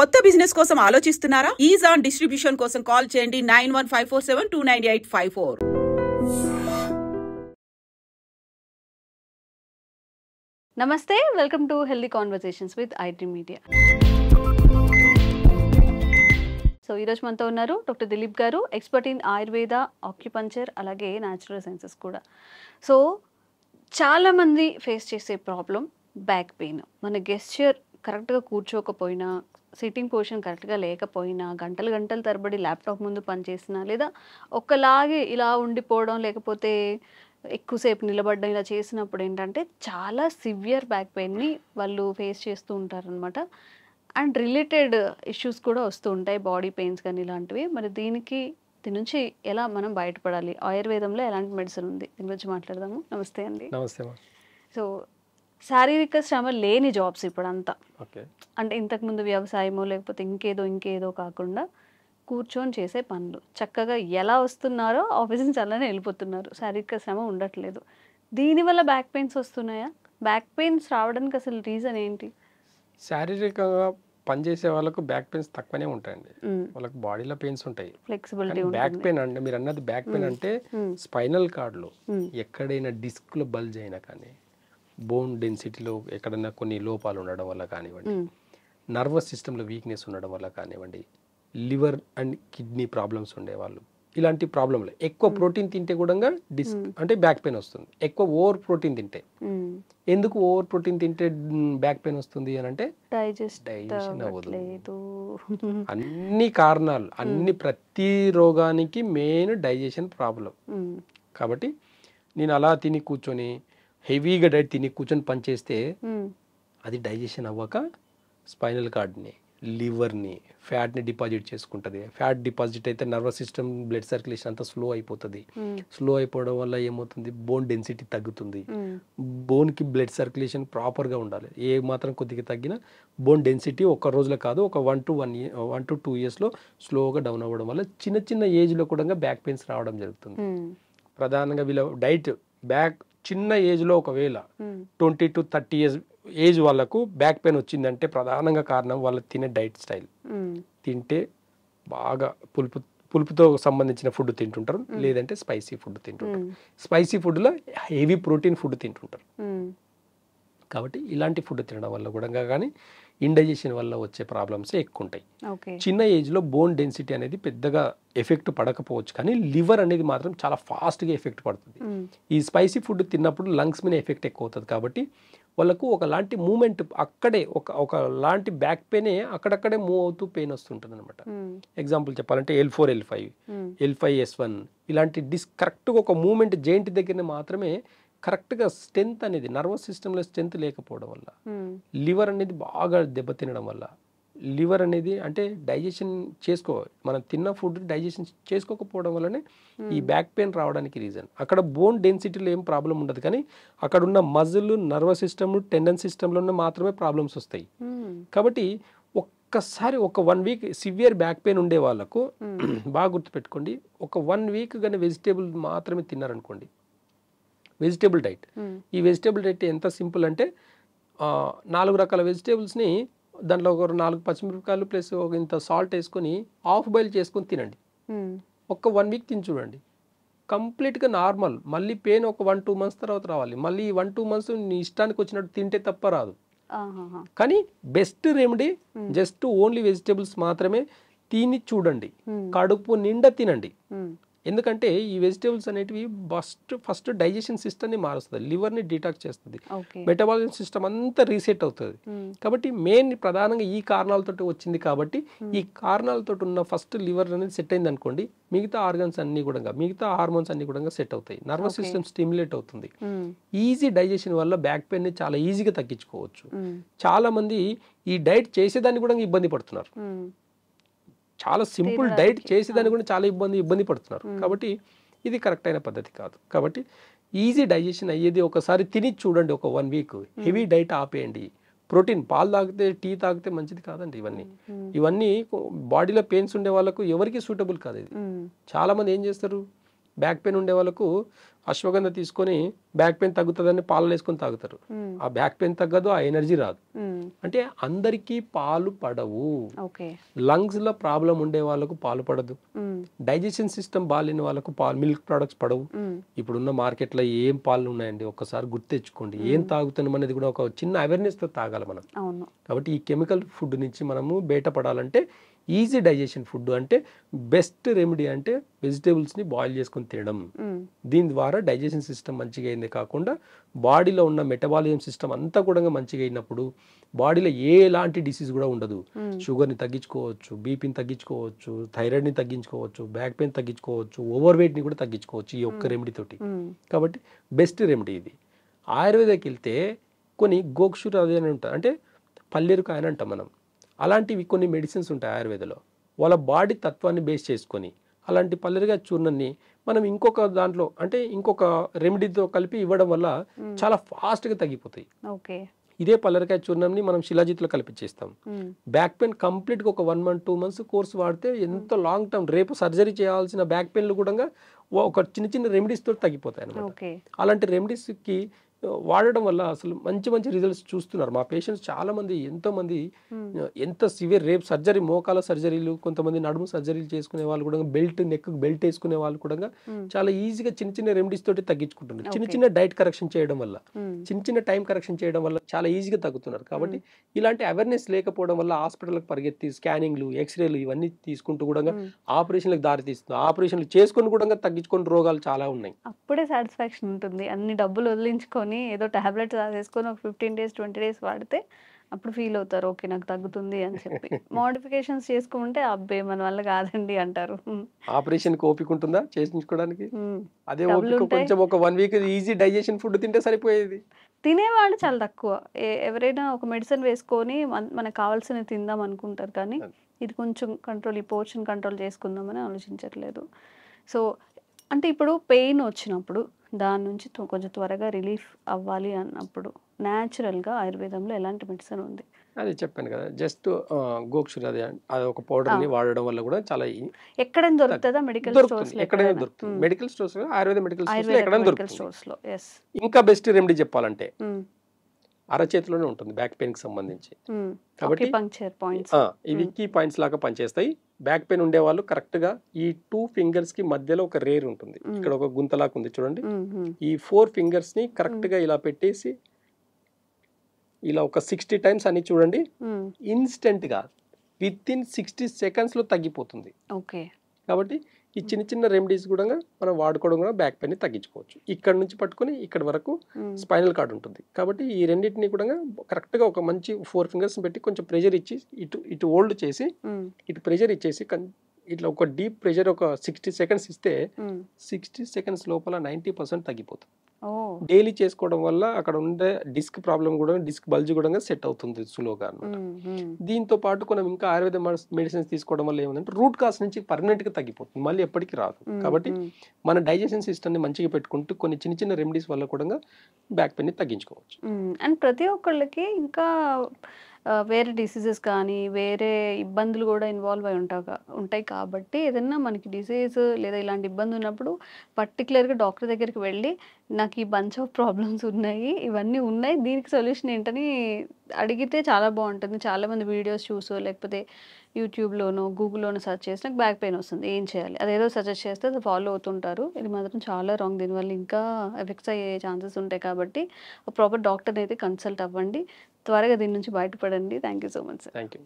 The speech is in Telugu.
కొత్త బిజినెస్ కోసం ఆలోచిస్తున్నారా? ఈజ్ ఆన్ డిస్ట్రిబ్యూషన్ కోసం కాల్ చేయండి 9154729854. నమస్తే, welcome to healthy conversations with IT media. So ఈరోజు మనతో ఉన్నారు డాక్టర్ దిలీప్ గారు, ఎక్స్పర్ట్ ఇన్ ఆయుర్వేద, ఆక్యుపంచర్, అలాగే న్యాచురల్ సైన్సెస్ కూడా. సో చాలామంది ఫేస్ చేసే ప్రాబ్లం బ్యాక్ పెయిన్. మన గెస్చర్ కరెక్ట్గా కూర్చోకపోయినా, సిట్టింగ్ పొజిషన్ కరెక్ట్గా లేకపోయినా, గంటలు గంటల తరబడి ల్యాప్టాప్ ముందు పనిచేసినా, లేదా ఒక్కలాగే ఇలా ఉండిపోవడం, లేకపోతే ఎక్కువసేపు నిలబడడం, ఇలా చేసినప్పుడు ఏంటంటే చాలా సివియర్ బ్యాక్ పెయిన్ని వాళ్ళు ఫేస్ చేస్తూ ఉంటారనమాట. అండ్ రిలేటెడ్ ఇష్యూస్ కూడా వస్తూ ఉంటాయి, బాడీ పెయిన్స్ కానీ ఇలాంటివి. మరి దీని నుంచి ఎలా మనం బయటపడాలి? ఆయుర్వేదంలో ఎలాంటి మెడిసిన్ ఉంది, దీని గురించి మాట్లాడదాము. నమస్తే అండి. నమస్తే. సో శారీరక శ్రమ లేని జాబ్స్ ఇప్పుడంతా, ఓకే, అంటే ఇంతకుముందు వ్యవసాయమో లేకపోతే ఇంకేదో కాకుండా కూర్చొని చేసే పనులు చక్కగా ఎలా వస్తున్నారో ఆఫీస్ నుంచి అలానే వెళ్ళిపోతున్నారు, శారీరక శ్రమ ఉండట్లేదు. దీనివల్ల బ్యాక్ పెయిన్స్ వస్తున్నాయా? బ్యాక్ పెయిన్స్ రావడానికి అసలు రీజన్ ఏంటి? శారీరకంగా పనిచేసే వాళ్ళకు బ్యాక్ పెయిన్స్ తక్కువనే ఉంటాయండి. వాళ్ళకి బాడీలో పెయిన్స్ ఉంటాయి, ఫ్లెక్సిబిలిటీ. బ్యాక్ పెయిన్ అంటే మీరు అన్నది బ్యాక్ పెయిన్ అంటే స్పైనల్ కార్డ్లో ఎక్కడైనా డిస్క్లో బల్జ్ అయినా కానీ, బోన్ డెన్సిటీలో ఎక్కడైనా కొన్ని లోపాలు ఉండడం వల్ల కానివ్వండి, నర్వస్ సిస్టంలో వీక్నెస్ ఉండడం వల్ల కానివ్వండి, లివర్ అండ్ కిడ్నీ ప్రాబ్లమ్స్ ఉండేవాళ్ళు, ఇలాంటి ప్రాబ్లంలు. ఎక్కువ ప్రోటీన్ తింటే కూడా డిస్క్ అంటే బ్యాక్ పెయిన్ వస్తుంది. ఎక్కువ ఓవర్ ప్రోటీన్ తింటే. ఎందుకు ఓవర్ ప్రోటీన్ తింటే బ్యాక్ పెయిన్ వస్తుంది అని అంటే డైజెషన్ అవ్వదు. అన్ని కారణాలు, ప్రతి రోగానికి మెయిన్ డైజెషన్ ప్రాబ్లం. కాబట్టి నేను అలా తిని కూర్చొని హెవీగా డైట్ తిని కూర్చొని పనిచేస్తే అది డైజెషన్ అవ్వక స్పైనల్ కార్డ్ని, లివర్ని, ఫ్యాట్ని డిపాజిట్ చేసుకుంటుంది. ఫ్యాట్ డిపాజిట్ అయితే నర్వస్ సిస్టమ్, బ్లడ్ సర్క్యులేషన్ అంతా స్లో అయిపోతుంది. స్లో అయిపోవడం వల్ల ఏమవుతుంది, బోన్ డెన్సిటీ తగ్గుతుంది. బోన్కి బ్లడ్ సర్క్యులేషన్ ప్రాపర్గా ఉండాలి. ఏ మాత్రం కొద్దిగా తగ్గినా బోన్ డెన్సిటీ ఒక రోజులో కాదు, ఒక 1 to 2 yearsలో స్లోగా డౌన్ అవ్వడం వల్ల చిన్న ఏజ్లో కూడా బ్యాక్ పెయిన్స్ రావడం జరుగుతుంది. ప్రధానంగా వీళ్ళ డైట్ చిన్న ఏజ్లో ఒకవేళ 20 to 30 years ఏజ్ వాళ్ళకు బ్యాక్ పెయిన్ వచ్చిందంటే ప్రధానంగా కారణం వాళ్ళు తినే డైట్ స్టైల్. తింటే బాగా పులుపుతో సంబంధించిన ఫుడ్ తింటుంటారు, లేదంటే స్పైసీ ఫుడ్ తింటుంటారు. స్పైసీ ఫుడ్లో హెవీ ప్రోటీన్ ఫుడ్ తింటుంటారు. కాబట్టి ఇలాంటి ఫుడ్ తినడం వల్ల కూడా కానీ ఇండైజెషన్ వల్ల వచ్చే ప్రాబ్లమ్స్ ఎక్కువ ఉంటాయి. చిన్న ఏజ్లో బోన్ డెన్సిటీ అనేది పెద్దగా ఎఫెక్ట్ పడకపోవచ్చు, కానీ లివర్ అనేది మాత్రం చాలా ఫాస్ట్గా ఎఫెక్ట్ పడుతుంది. ఈ స్పైసీ ఫుడ్ తిన్నప్పుడు లంగ్స్ మీద ఎఫెక్ట్ ఎక్కువ అవుతుంది. కాబట్టి వాళ్ళకు ఒకలాంటి మూమెంట్ అక్కడే ఒకలాంటి బ్యాక్ పెయిన్ అక్కడక్కడే మూవ్ అవుతూ పెయిన్ వస్తుంటుంది అనమాట. ఎగ్జాంపుల్ చెప్పాలంటే L4, L5, L5S1 ఇలాంటి కరెక్ట్గా ఒక మూమెంట్ జెయింట్ దగ్గరనే మాత్రమే కరెక్ట్గా స్ట్రెంత్ అనేది, నర్వస్ సిస్టంలో స్ట్రెంత్ లేకపోవడం వల్ల, లివర్ అనేది బాగా దెబ్బతినడం వల్ల, లివర్ అనేది అంటే డైజెషన్ మనం తిన్న ఫుడ్ డైజెషన్ చేసుకోకపోవడం వల్లనే ఈ బ్యాక్ పెయిన్ రావడానికి రీజన్. అక్కడ బోన్ డెన్సిటీలో ఏం ప్రాబ్లం ఉండదు, కానీ అక్కడ ఉన్న మజిల్, నర్వస్ సిస్టమ్, టెండన్ సిస్టంలో మాత్రమే ప్రాబ్లమ్స్ వస్తాయి. కాబట్టి ఒక్కసారి ఒక 1 week సివియర్ బ్యాక్ పెయిన్ ఉండే వాళ్ళకు బాగా గుర్తుపెట్టుకోండి, ఒక 1 week కానీ వెజిటేబుల్ మాత్రమే తిన్నారనుకోండి, వెజిటేబుల్ డైట్. ఈ వెజిటేబుల్ డైట్ ఎంత సింపుల్ అంటే 4 రకాల వెజిటేబుల్స్ని దాంట్లో ఒక 4 పచ్చిమిరపకాయలు ప్లస్ ఒక ఇంత సాల్ట్ వేసుకొని హాఫ్ బాయిల్ చేసుకొని తినండి. ఒక 1 week తిని చూడండి, కంప్లీట్గా నార్మల్. మళ్ళీ పెయిన్ ఒక 1-2 months తర్వాత రావాలి. మళ్ళీ 1-2 months నీ ఇష్టానికి వచ్చినట్టు తింటే తప్ప రాదు. కానీ best remedy just only vegetables మాత్రమే తిని చూడండి, కడుపు నిండా తినండి. ఎందుకంటే ఈ వెజిటేబుల్స్ అనేటివి ఫస్ట్ డైజెషన్ సిస్టమ్ని మారుస్తుంది, లివర్ని డిటాక్స్ చేస్తుంది, మెటబాలిజం సిస్టమ్ అంతా రీసెట్ అవుతుంది. కాబట్టి మెయిన్ ప్రధానంగా ఈ కారణాలతో వచ్చింది. కాబట్టి ఈ కారణాలతో ఉన్న ఫస్ట్ లివర్ అనేది సెట్ అయింది అనుకోండి, మిగతా ఆర్గన్స్ అన్ని కూడా, మిగతా హార్మోన్స్ అన్ని కూడా సెట్ అవుతాయి, నర్వస్ సిస్టమ్ స్టిమ్యులేట్ అవుతుంది. ఈజీ డైజెషన్ వల్ల బ్యాక్ పెయిన్ ని చాలా ఈజీగా తగ్గించుకోవచ్చు. చాలా మంది ఈ డైట్ చేసేదాన్ని కూడా ఇబ్బంది పడుతున్నారు. చాలా సింపుల్ డైట్ చేసేదాన్ని కూడా చాలా ఇబ్బంది పడుతున్నారు. కాబట్టి ఇది కరెక్ట్ అయిన పద్ధతి కాదు. కాబట్టి ఈజీ డైజెషన్ అయ్యేది ఒకసారి తిని చూడండి. ఒక 1 week హెవీ డైట్ ఆపేయండి. ప్రోటీన్, పాలు తాగితే, టీ తాగితే మంచిది కాదండి. ఇవన్నీ బాడీలో పెయిన్స్ ఉండే వాళ్ళకు ఎవరికి సూటబుల్ కాదు. ఇది చాలా మంది ఏం చేస్తారు, బ్యాక్ పెయిన్ ఉండే వాళ్ళకు అశ్వగంధ తీసుకొని బ్యాక్ పెయిన్ తగ్గుతుందని పాలు వేసుకొని తాగుతారు. ఆ బ్యాక్ పెయిన్ తగ్గదు, ఆ ఎనర్జీ రాదు. అంటే అందరికీ పాలు పడవు. లంగ్స్ లో ప్రాబ్లం ఉండే వాళ్ళకు పాలు పడదు, డైజెషన్ సిస్టమ్ బాగాలేని వాళ్ళకు పాలు మిల్క్ ప్రొడక్ట్స్ పడవు. ఇప్పుడున్న మార్కెట్ లో ఏం పాలు ఉన్నాయండి ఒక్కసారి గుర్తు తెచ్చుకోండి. ఏం తాగుతున్నాం అనేది కూడా ఒక చిన్న అవేర్నెస్ తో తాగాలి మనం. కాబట్టి ఈ కెమికల్ ఫుడ్ నుంచి మనము బయటపడాలంటే ఈజీ డైజెషన్ ఫుడ్ అంటే బెస్ట్ రెమెడీ అంటే వెజిటేబుల్స్ని బాయిల్ చేసుకొని తినడం. దీని ద్వారా డైజెషన్ సిస్టమ్ మంచిగా అయింది కాకుండా బాడీలో ఉన్న మెటబాలిజం సిస్టమ్ అంతా కూడా మంచిగా అయినప్పుడు బాడీలో ఎలాంటి డిసీజ్ కూడా ఉండదు. షుగర్ని తగ్గించుకోవచ్చు, బీపీని తగ్గించుకోవచ్చు, థైరాయిడ్ని తగ్గించుకోవచ్చు, బ్యాక్ పెయిన్ తగ్గించుకోవచ్చు, ఓవర్ వెయిట్ని కూడా తగ్గించుకోవచ్చు ఈ ఒక్క రెమెడీ తోటి. కాబట్టి బెస్ట్ రెమెడీ ఇది. ఆయుర్వేదకి వెళ్తే కొన్ని గోక్షుర అది అని ఉంటుంది, అంటే పల్లేరుకాయ అని అంటాం మనం. అలాంటివి కొన్ని మెడిసిన్స్ ఉంటాయి ఆయుర్వేదలో, వాళ్ళ బాడీ తత్వాన్ని బేస్ చేసుకొని అలాంటి పల్లెరుగా చూర్ణాన్ని మనం ఇంకొక దాంట్లో అంటే ఇంకొక రెమెడీతో కలిపి ఇవ్వడం వల్ల చాలా ఫాస్ట్గా తగ్గిపోతాయి. ఇదే పల్లెరకాయ చూర్ణంని మనం శిలాజిత్లో కలిపించేస్తాం. బ్యాక్ పెయిన్ కంప్లీట్గా ఒక 1 month 2 months కోర్స్ వాడితే ఎంతో లాంగ్ టర్మ్ రేపు సర్జరీ చేయాల్సిన బ్యాక్ పెయిన్లు కూడా ఒక చిన్న చిన్న రెమెడీస్తో తగ్గిపోతాయి అన్నమాట. అలాంటి రెమెడీస్కి వాడడం వల్ల అసలు మంచి మంచి రిజల్ట్స్ చూస్తున్నారు మా పేషెంట్స్. చాలా మంది ఎంతోమంది ఎంత సివియర్ రేపు సర్జరీ, మోకాల సర్జరీలు, కొంతమంది నడుము సర్జరీలు చేసుకునే వాళ్ళు కూడా బెల్ట్ నెక్ బెల్ట్ వేసుకునే వాళ్ళు కూడా చాలా ఈజీగా చిన్న చిన్న రెమెడీస్ తోటి తగ్గించుకుంటున్నారు. చిన్న చిన్న డైట్ కరెక్షన్ చేయడం వల్ల, చిన్న చిన్న టైం కరెక్షన్ చేయడం వల్ల చాలా ఈజీగా తగ్గుతున్నారు. కాబట్టి ఇలాంటి అవేర్నెస్ లేకపోవడం వల్ల హాస్పిటల్కి పరిగెత్తి స్కానింగ్లు, ఎక్స్రేలు ఇవన్నీ తీసుకుంటూ కూడా ఆపరేషన్లకు దారి తీస్తుంది. ఆపరేషన్లు చేసుకొని కూడా తగ్గించుకునే రోగాలు చాలా ఉన్నాయి. అప్పుడే సాటిస్ఫాక్షన్ ఉంటుంది. అన్ని డబ్బులు వదిలించుకొని ఏదో టాబ్లెట్స్ రాసేసుకొని ఒక 15 days 20 days వాడితే అప్పుడు ఫీల్ అవుతారు, ఓకే నాకు తగ్గుతుంది అని చెప్పి. మోడిఫికేషన్స్ చేసుకుంటే అబ్బే మన వల్ల కాదండి అంటారు. ఆపరేషన్ ఓపిక ఉంటుందా చేయించుకోవడానికి? అదే ఓపిక కొంచెం ఒక 1 week ఈజీ డైజెషన్ ఫుడ్ తింటే సరిపోయేది. తినేవాళ్ళు చాలా తక్కువ. ఎవరైనా ఒక మెడిసిన్ వేసుకొని మనకు కావాల్సినవి తిందాం అనుకుంటారు, కానీ ఇది కొంచెం కంట్రోల్, ఈ పోర్షన్ కంట్రోల్ చేసుకుందామని ఆలోచించట్లేదు. సో అంటే ఇప్పుడు పెయిన్ వచ్చినప్పుడు దాని నుంచి కొంచెం త్వరగా రిలీఫ్ అవ్వాలి అన్నప్పుడు న్యాచురల్గా ఆయుర్వేదంలో ఎలాంటి మెడిసిన్ ఉంది? అదే చెప్పాను కదా, జస్ట్ గోక్షుర అది ఒక పౌడర్ని వాడడం వల్ల కూడా చాలా ఎక్కడైనా దొరుకుతుందా? మెడికల్ స్టోర్స్ ఎక్కడైనా దొరుకుతుంది. Medical stores, Ayurveda medical stores ఎక్కడైనా దొరుకుతుంది. ఇంకా బెస్ట్ రెమెడీ చెప్పాలంటే అరచేతిలోనే ఉంటుంది బ్యాక్ పెయిన్ కి సంబంధించి. కాబట్టి ఇవి కీ పాయింట్స్ లాగా పనిచేస్తాయి. బ్యాక్ పెయిన్ ఉండే వాళ్ళు కరెక్ట్ గా ఈ 2 fingers కి మధ్యలో ఒక రేర్ ఉంటుంది, ఇక్కడ ఒక గుంతలాగా ఉంది చూడండి. ఈ 4 fingers ని కరెక్ట్ గా ఇలా పెట్టేసి ఇలా ఒక 60 times అని చూడండి. ఇన్స్టెంట్ గా విత్ ఇన్ 60 seconds లో తగ్గిపోతుంది. కాబట్టి ఈ చిన్న చిన్న రెమెడీస్ కూడా మనం వాడుకోవడం కూడా బ్యాక్ పెయిన్ ని తగ్గించుకోవచ్చు. ఇక్కడ నుంచి పట్టుకొని ఇక్కడ వరకు స్పైనల్ కార్డ్ ఉంటుంది. కాబట్టి ఈ రెండింటిని కూడా కరెక్ట్ గా ఒక మంచి 4 fingers పెట్టి కొంచెం ప్రెషర్ ఇచ్చి ఇటు హోల్డ్ చేసి ఇటు ప్రెషర్ ఇచ్చేసి ఇట్లా ఒక డీప్ ప్రెషర్ ఒక 60 seconds ఇస్తే 60 seconds లోపల 90% తగ్గిపోతుంది. డైలీ చేసుకోవడం వల్ల అక్కడ ఉండే డిస్క్ ప్రాబ్లం కూడా, డిస్క్ బల్జ్ కూడా సెట్ అవుతుంది సులువుగా అన్నమాట. దీంతో పాటు మనం ఇంకా ఆయుర్వేద మెడిసిన్స్ తీసుకోవడం వల్ల ఏమంటే రూట్ కాజ్ నుంచి పర్మనెంట్ గా తగ్గిపోతుంది, మళ్ళీ ఎప్పటికీ రాదు. కాబట్టి మన డైజెషన్ సిస్టమ్ ని మంచిగా పెట్టుకుంటూ కొన్ని చిన్న చిన్న రెమెడీస్ వల్ల కూడా బ్యాక్ పెయిన్ ని తగ్గించుకోవచ్చు. అండ్ ప్రతి ఒక్కళ్ళకి ఇంకా వేరే డిసీజెస్ కానీ వేరే ఇబ్బందులు కూడా ఇన్వాల్వ్ అయి ఉంటాయి. కాబట్టి ఏదైనా మనకి డిసీజ్ లేదా ఇలాంటి ఇబ్బంది ఉన్నప్పుడు పర్టికులర్గా డాక్టర్ దగ్గరికి వెళ్ళి నాకు ఈ బంచ్ ఆఫ్ ప్రాబ్లమ్స్ ఉన్నాయి, ఇవన్నీ ఉన్నాయి, దీనికి సొల్యూషన్ ఏంటని అడిగితే చాలా బాగుంటుంది. చాలామంది వీడియోస్ చూసో లేకపోతే యూట్యూబ్లోనో గూగుల్లోనో సెర్చ్ చేసి నాకు బ్యాక్ పెయిన్ వస్తుంది, ఏం చేయాలి, అదేదో సజెస్ట్ చేస్తే అది ఫాలో అవుతుంటారు. ఇది మాత్రం చాలా రాంగ్. దీనివల్ల ఇంకా ఎఫెక్ట్స్ అయ్యే ఛాన్సెస్ ఉంటాయి. కాబట్టి ప్రాపర్ డాక్టర్ని అయితే కన్సల్ట్ అవ్వండి, త్వరగా దీని నుంచి బయటపడండి. Thank you so much sir. Thank you.